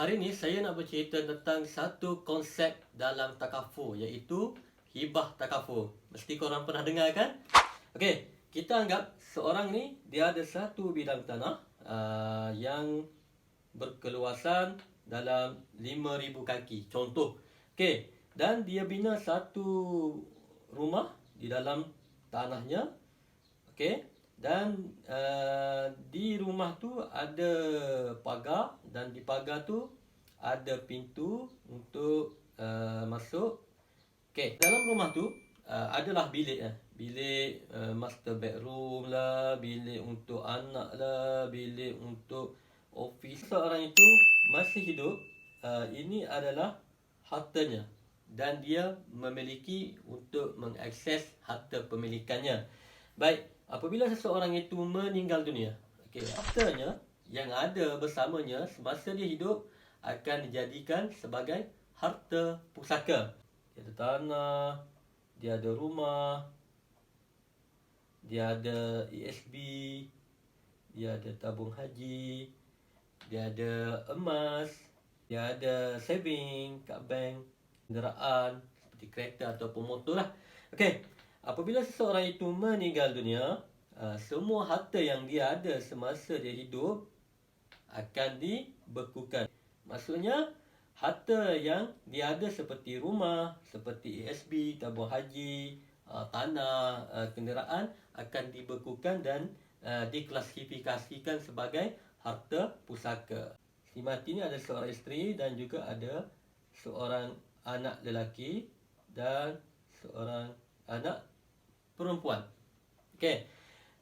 Hari ni saya nak bercerita tentang satu konsep dalam takaful, iaitu hibah takaful. Mesti korang pernah dengar kan? Okey, kita anggap seorang ni dia ada satu bidang tanah yang berkeluasan dalam 5,000 kaki. Contoh. Okey, dan dia bina satu rumah di dalam tanahnya. Okey, dan di rumah tu ada pagar, dan di pagar tu ada pintu untuk masuk. Okey, dalam rumah tu adalah bilik bilik master bedroom lah, bilik untuk anak lah, bilik untuk office. Seorang itu masih hidup, ini adalah hartanya, dan dia memiliki untuk mengakses harta pemilikannya. Baik, apabila seseorang itu meninggal dunia, okey, hartanya yang ada bersamanya semasa dia hidup akan dijadikan sebagai harta pusaka. Dia ada tanah, dia ada rumah, dia ada ESB, dia ada tabung haji, dia ada emas, dia ada saving kat bank, kenderaan seperti kereta ataupun motor lah. Okey, apabila seseorang itu meninggal dunia, semua harta yang dia ada semasa dia hidup akan dibekukan. Maksudnya, harta yang dia ada seperti rumah, seperti ESB, tabung haji, tanah, kenderaan akan dibekukan dan diklasifikasikan sebagai harta pusaka. Si mati ni ada seorang isteri dan juga ada seorang anak lelaki dan seorang anak perempuan. Okey.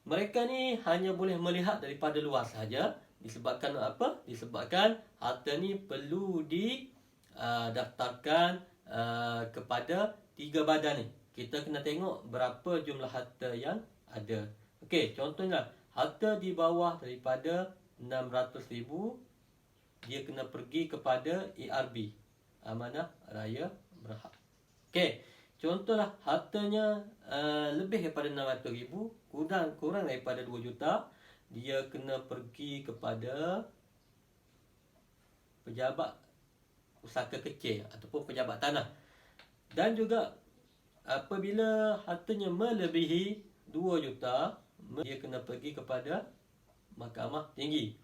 Mereka ni hanya boleh melihat daripada luar sahaja. Disebabkan apa? Disebabkan harta ni perlu didaftarkan kepada 3 badan ni. Kita kena tengok berapa jumlah harta yang ada. Okey, contohnya harta di bawah daripada 600,000, dia kena pergi kepada ARB, Amanah Raya Berhad. Okey, contohlah hartanya lebih daripada 600,000, kurang daripada 2 juta, dia kena pergi kepada pejabat pusaka kecil ataupun pejabat tanah. Dan juga apabila hartanya melebihi 2 juta, dia kena pergi kepada Mahkamah Tinggi.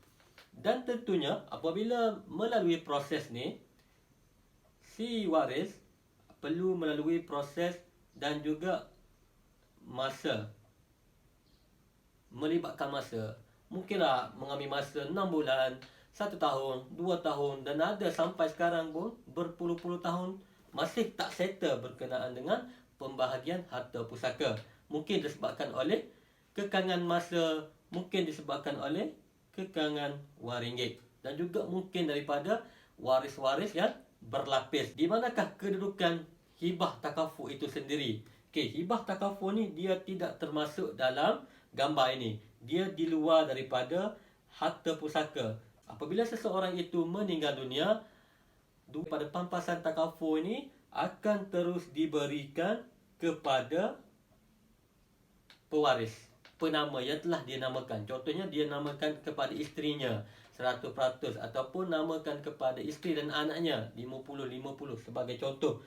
Dan tentunya apabila melalui proses ni, si waris perlu melalui proses dan juga masa, melibatkan masa. Mungkinlah mengambil masa 6 bulan, 1 tahun, 2 tahun, dan ada sampai sekarang pun berpuluh-puluh tahun masih tak settle berkenaan dengan pembahagian harta pusaka. Mungkin disebabkan oleh kekangan masa, mungkin disebabkan oleh kekangan wang ringgit, dan juga mungkin daripada waris-waris yang berlapis. Di manakah kedudukan hibah takaful itu sendiri? Okey, hibah takaful ni dia tidak termasuk dalam gambar ini. Dia di luar daripada harta pusaka. Apabila seseorang itu meninggal dunia, pada pampasan takaful ini akan terus diberikan kepada pewaris, penama yang telah dia namakan. Contohnya dia namakan kepada isterinya 100%, ataupun namakan kepada isteri dan anaknya 50-50 sebagai contoh.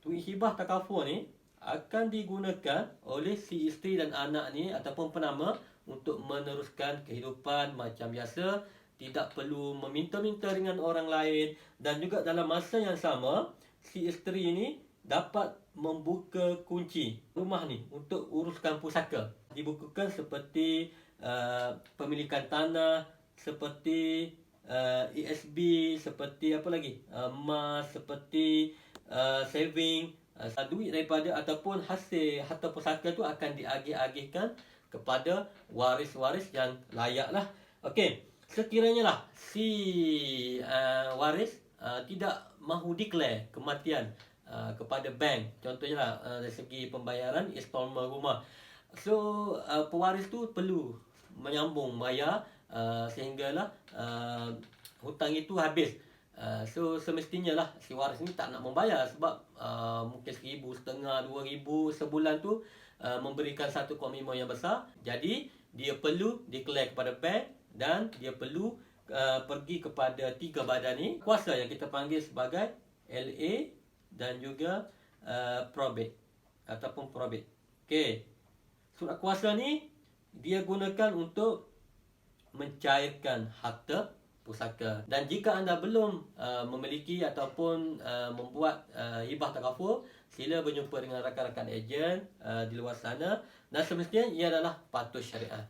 Duit hibah takaful ni akan digunakan oleh si isteri dan anak ni ataupun penama untuk meneruskan kehidupan macam biasa, tidak perlu meminta-minta dengan orang lain. Dan juga dalam masa yang sama, si isteri ni dapat membuka kunci rumah ni untuk uruskan pusaka. Dibukukan seperti pemilikan tanah, seperti ESB, seperti apa lagi, emas, seperti saving. Duit daripada ataupun hasil harta pusaka tu akan diagih-agihkan kepada waris-waris yang layak lah. Okey, sekiranya lah si waris tidak mahu declare kematian kepada bank, contohnya lah dari segi pembayaran installment rumah. So pewaris tu perlu menyambung bayar sehinggalah hutang itu habis. So semestinya lah si waris ni tak nak membayar sebab mungkin 1,500, 2,000 sebulan tu memberikan satu komitmen yang besar. Jadi dia perlu declare kepada bank, dan dia perlu pergi kepada 3 badan ni, kuasa yang kita panggil sebagai LA dan juga probate ataupun probate. Okey. Surat kuasa ni dia gunakan untuk mencairkan harta pusaka. Dan jika anda belum memiliki ataupun membuat hibah takaful, sila berjumpa dengan rakan-rakan ejen di luar sana, dan semestinya ia adalah patuh syariat.